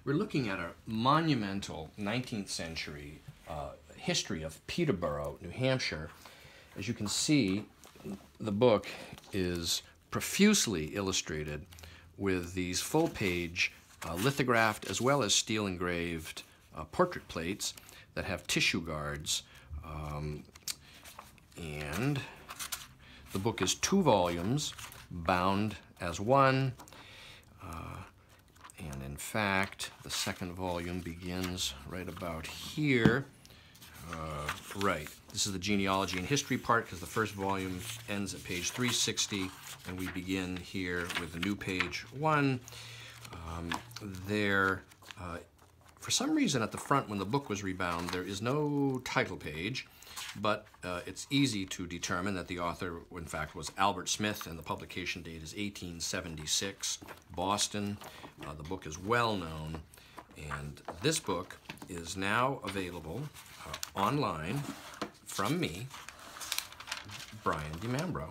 We're looking at a monumental 19th century history of Peterborough, New Hampshire. As you can see, the book is profusely illustrated with these full-page lithographed as well as steel engraved portrait plates that have tissue guards. And the book is 2 volumes, bound as one. And in fact, the second volume begins right about here. Right, this is the genealogy and history part because the first volume ends at page 360 and we begin here with the new page 1. For some reason at the front when the book was rebound, there is no title page, but it's easy to determine that the author, in fact, was Albert Smith, and the publication date is 1876, Boston. The book is well known, and this book is now available online from me, Brian DiMambro.